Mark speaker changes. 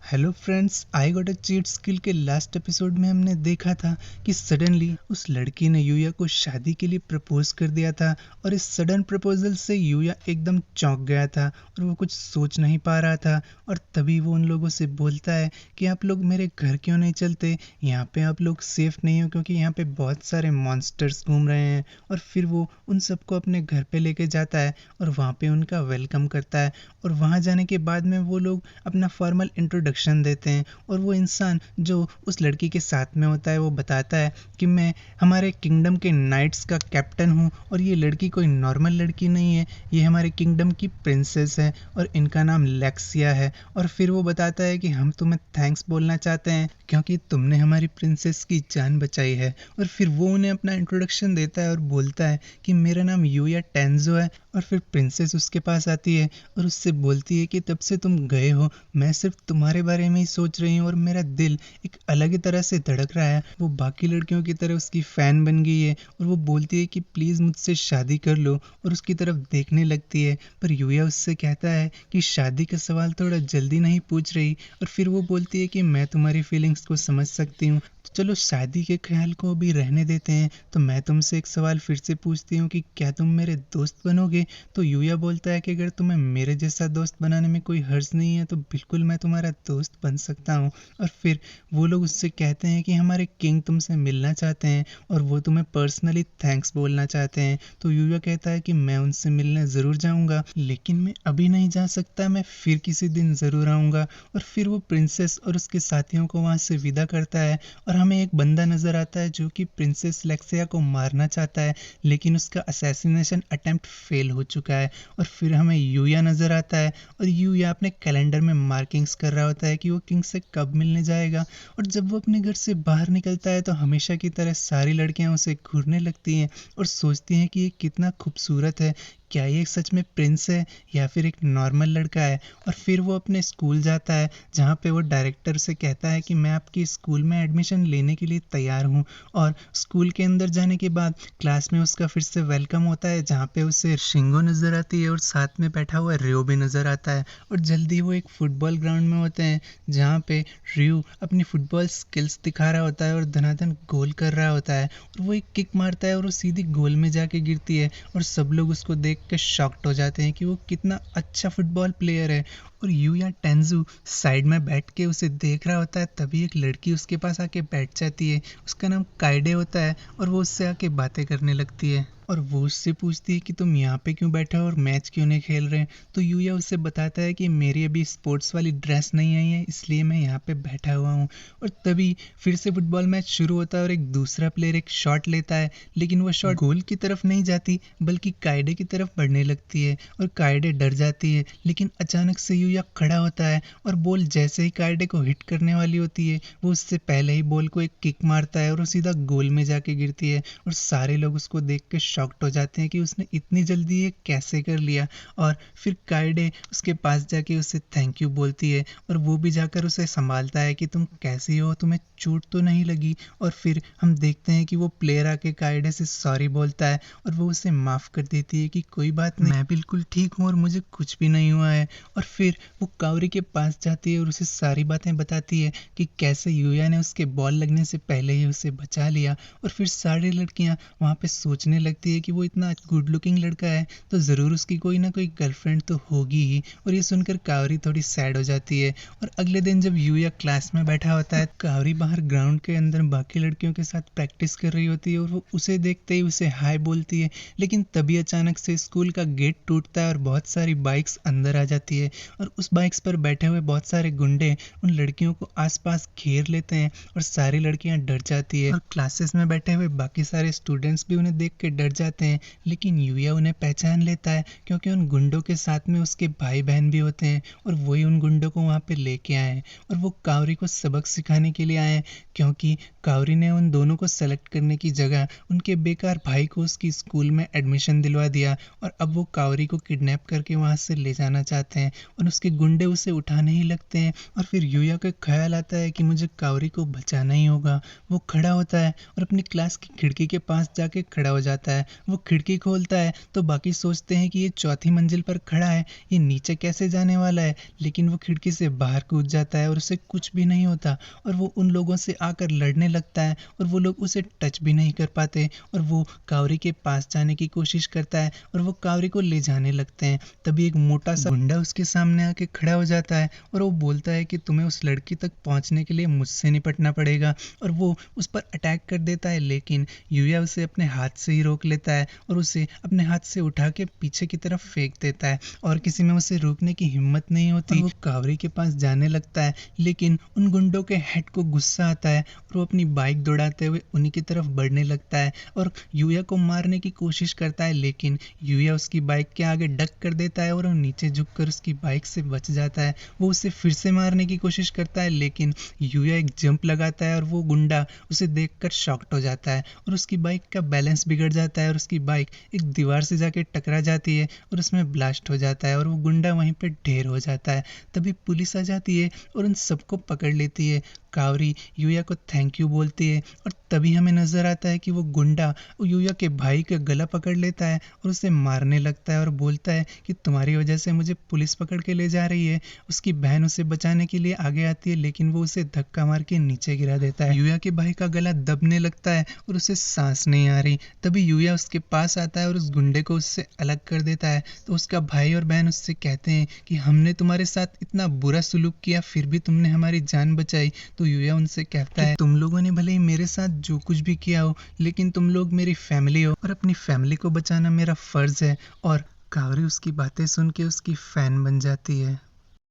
Speaker 1: Hello friends, I got a cheat skill के last episode में हमने देखा था कि सडनली उस लड़की ने यूया को शादी के लिए प्रपोज कर दिया था। और इस सडन प्रपोजल से यूया एकदम चौंक गया था और वो कुछ सोच नहीं पा रहा था। और तभी वो उन लोगों से बोलता है कि आप लोग मेरे घर क्यों नहीं चलते, यहाँ पे आप लोग सेफ नहीं हो क्योंकि यहाँ पे बहुत सारे मॉन्स्टर्स घूम रहे हैं। और फिर वो उन सबको अपने घर पे लेके जाता है और वहाँ पे उनका वेलकम करता है। और वहाँ जाने के बाद में वो लोग अपना फॉर्मल इंट्रोडक्शन देते हैं। और वो इंसान जो उस लड़की के साथ में होता है वो बताता है कि मैं हमारे किंगडम के नाइट्स का कैप्टन हूँ और ये लड़की कोई नॉर्मल लड़की नहीं है, ये हमारे किंगडम की प्रिंसेस है और इनका नाम लेक्सिया है। और फिर वो बताता है कि हम तुम्हें थैंक्स बोलना चाहते हैं क्योंकि तुमने हमारी प्रिंसेस की जान बचाई है। और फिर वो उन्हें अपना इंट्रोडक्शन देता है और बोलता है कि मेरा नाम यूया टेंजो है। और फिर प्रिंसेस उसके पास आती है और उससे बोलती है कि तब से तुम गए हो मैं सिर्फ तुम्हारे बारे में ही सोच रही हूँ और मेरा दिल एक अलग ही तरह से धड़क रहा है। वो बाकी लड़कियों की तरह उसकी फ़ैन बन गई है और वो बोलती है कि प्लीज़ मुझसे शादी कर लो और उसकी तरफ देखने लगती है। पर यूया उससे कहता है कि शादी का सवाल थोड़ा जल्दी नहीं पूछ रही। और फिर वो बोलती है कि मैं तुम्हारी फीलिंग्स को समझ सकती हूँ, तो चलो शादी के ख्याल को भी रहने देते हैं। तो मैं तुमसे एक सवाल फिर से पूछती हूँ कि क्या तुम मेरे दोस्त बनोगे। तो यूया बोलता है कि अगर तुम्हें मेरे जैसा दोस्त बनाने में कोई हर्ज नहीं है तो बिल्कुल मैं तुम्हारा दोस्त बन सकता हूँ। और फिर वो लोग उससे कहते हैं कि हमारे किंग तुमसे मिलना चाहते हैं और वो तुम्हें पर्सनली थैंक्स बोलना चाहते हैं। तो यूया कहता है कि मैं उनसे मिलने ज़रूर जाऊँगा, लेकिन मैं अभी नहीं जा सकता, मैं फिर किसी दिन ज़रूर आऊँगा। और फिर वो प्रिंसेस और उसके साथियों को वहाँ से विदा करता है और हमें एक बंदा नज़र आता है जो कि प्रिंसेस लेक्सिया को मारना चाहता है, लेकिन उसका असैसिनेशन अटेम्प्ट फेल हो चुका है। और फिर हमें यूया नज़र आता है और यूया अपने कैलेंडर में मार्किंग्स कर रहा होता है कि वो किंग से कब मिलने जाएगा। और जब वो अपने घर से बाहर निकलता है तो हमेशा की तरह सारी लड़कियां उसे घूरने लगती हैं और सोचती हैं कि ये कितना खूबसूरत है, क्या ये सच में प्रिंस है या फिर एक नॉर्मल लड़का है। और फिर वो अपने स्कूल जाता है जहाँ पे वो डायरेक्टर से कहता है कि मैं आपकी स्कूल में एडमिशन लेने के लिए तैयार हूँ। और स्कूल के अंदर जाने के बाद क्लास में उसका फिर से वेलकम होता है जहाँ पे उसे शिंगो नज़र आती है और साथ में बैठा हुआ रियो भी नज़र आता है। और जल्दी वो एक फुटबॉल ग्राउंड में होते हैं जहाँ पे रियो अपनी फुटबॉल स्किल्स दिखा रहा होता है और धनाधन गोल कर रहा होता है। और वो एक किक मारता है और वो सीधी गोल में जाके गिरती है और सब लोग उसको देख के शॉक्ड हो जाते हैं कि वो कितना अच्छा फुटबॉल प्लेयर है। और यूया टेंजू साइड में बैठ के उसे देख रहा होता है, तभी एक लड़की उसके पास आके बैठ जाती है। उसका नाम काइडे होता है और वो उससे आके बातें करने लगती है और वो उससे पूछती है कि तुम यहाँ पे क्यों बैठे हो और मैच क्यों नहीं खेल रहे हैं। तो यूया उससे बताता है कि मेरी अभी स्पोर्ट्स वाली ड्रेस नहीं आई है इसलिए मैं यहाँ पे बैठा हुआ हूँ। और तभी फिर से फुटबॉल मैच शुरू होता है और एक दूसरा प्लेयर एक शॉट लेता है, लेकिन वो शॉट गोल की तरफ नहीं जाती बल्कि काइडे की तरफ बढ़ने लगती है। और काइडे डर जाती है, लेकिन अचानक से यूया खड़ा होता है और बॉल जैसे ही काइडे को हिट करने वाली होती है वो उससे पहले ही बॉल को एक किक मारता है और वो सीधा गोल में जाके गिरती है। और सारे लोग उसको देख के शॉक्ड हो जाते हैं कि उसने इतनी जल्दी ये कैसे कर लिया। और फिर काइडे उसके पास जाके उसे थैंक यू बोलती है और वो भी जाकर उसे संभालता है कि तुम कैसी हो, तुम्हें चोट तो नहीं लगी। और फिर हम देखते हैं कि वो प्लेयर आके काइडे से सॉरी बोलता है और वो उसे माफ़ कर देती है कि कोई बात नहीं, मैं बिल्कुल ठीक हूँ और मुझे कुछ भी नहीं हुआ है। और फिर वो कावरी के पास जाती है और उसे सारी बातें बताती है कि कैसे यूया ने उसके बॉल लगने से पहले ही उसे बचा लिया। और फिर सारी लड़कियां वहाँ पे सोचने लगती है कि वो इतना गुड लुकिंग लड़का है तो ज़रूर उसकी कोई ना कोई गर्लफ्रेंड तो होगी ही। और ये सुनकर कावरी थोड़ी सैड हो जाती है। और अगले दिन जब यूया क्लास में बैठा होता है, कावरी बाहर ग्राउंड के अंदर बाकी लड़कियों के साथ प्रैक्टिस कर रही होती है और वो उसे देखते ही उसे हाय बोलती है। लेकिन तभी अचानक से स्कूल का गेट टूटता है और बहुत सारी बाइक्स अंदर आ जाती है और उस बाइक्स पर बैठे हुए बहुत सारे गुंडे उन लड़कियों को आसपास घेर लेते हैं और सारी लड़कियां डर जाती है। और क्लासेस में बैठे हुए बाकी सारे स्टूडेंट्स भी उन्हें देख के डर जाते हैं, लेकिन यूया उन्हें पहचान लेता है क्योंकि उन गुंडों के साथ में उसके भाई बहन भी होते हैं और वही उन गुंडों को वहाँ पे लेके आए हैं। और वो कावरी को सबक सिखाने के लिए आए हैं क्योंकि कावरी ने उन दोनों को सेलेक्ट करने की जगह उनके बेकार भाई को उसकी स्कूल में एडमिशन दिलवा दिया और अब वो कावरी को किडनैप करके वहाँ से ले जाना चाहते हैं और उसके गुंडे उसे उठाने ही लगते हैं। और फिर यूया का ख्याल आता है कि मुझे कावरी को बचाना ही होगा। वो खड़ा होता है और अपनी क्लास की खिड़की के पास जाके खड़ा हो जाता है है। वो खिड़की खोलता है तो बाकी सोचते हैं कि ये चौथी मंजिल पर खड़ा है, ये नीचे कैसे जाने वाला है, लेकिन वो खिड़की से बाहर कूद जाता है और उसे कुछ भी नहीं होता और वो उन लोगों से आकर लड़ने लगता है और वो लोग उसे टच भी नहीं कर पाते और वो कावरी के पास जाने की कोशिश करता है और वो कावरी को ले जाने लगते हैं। तभी एक मोटा सा गुंडा उसके सामने आके खड़ा हो जाता है और वो बोलता है कि तुम्हें उस लड़की तक पहुंचने के लिए मुझसे निपटना पड़ेगा और वो उस पर अटैक कर देता है, लेकिन यूया उसे अपने हाथ से ही रोक लेता है और उसे अपने हाथ से उठा के पीछे की तरफ फेंक देता है और किसी में उसे रोकने की हिम्मत नहीं होती। वो कावरी के पास जाने लगता है, लेकिन उन गुंडों के हेड को गुस्सा आता है और वो अपनी बाइक दौड़ाते हुए उन्हीं की तरफ बढ़ने लगता है और यूया को मारने की कोशिश करता है, लेकिन यूया उसकी बाइक के आगे डक कर देता है और वो नीचे झुककर उसकी बाइक से बच जाता है। वो उसे फिर से मारने की कोशिश करता है, लेकिन यूया एक जंप लगाता है और वो गुंडा उसे देखकर शॉक्ड हो जाता है और उसकी बाइक का बैलेंस बिगड़ जाता है और उसकी बाइक एक दीवार से जाके टकरा जाती है और उसमें ब्लास्ट हो जाता है और वो गुंडा वहीं पे ढेर हो जाता है। तभी पुलिस आ जाती है और उन सबको पकड़ लेती है। कावरी यूया को थैंक यू बोलती है और तभी हमें नजर आता है कि वो गुंडा यूया के भाई का गला पकड़ लेता है और उसे मारने लगता है और बोलता है कि तुम्हारी वजह से मुझे पुलिस पकड़ के ले जा रही है। उसकी बहन उसे बचाने के लिए आगे आती है, लेकिन वो उसे धक्का मार के नीचे गिरा देता है। यूया के भाई का गला दबने लगता है और उसे सांस नहीं आ रही। तभी यूया उसके पास आता है और उस गुंडे को उससे अलग कर देता है। तो उसका भाई और बहन उससे कहते हैं कि हमने तुम्हारे साथ इतना बुरा सुलूक किया, फिर भी तुमने हमारी जान बचाई। तो यूया उनसे कहता है तुम लोगों ने भले ही मेरे साथ जो कुछ भी किया हो, लेकिन तुम लोग मेरी फैमिली हो और अपनी फैमिली को बचाना मेरा फर्ज है। और कावरी उसकी बातें सुन के उसकी फैन बन जाती है।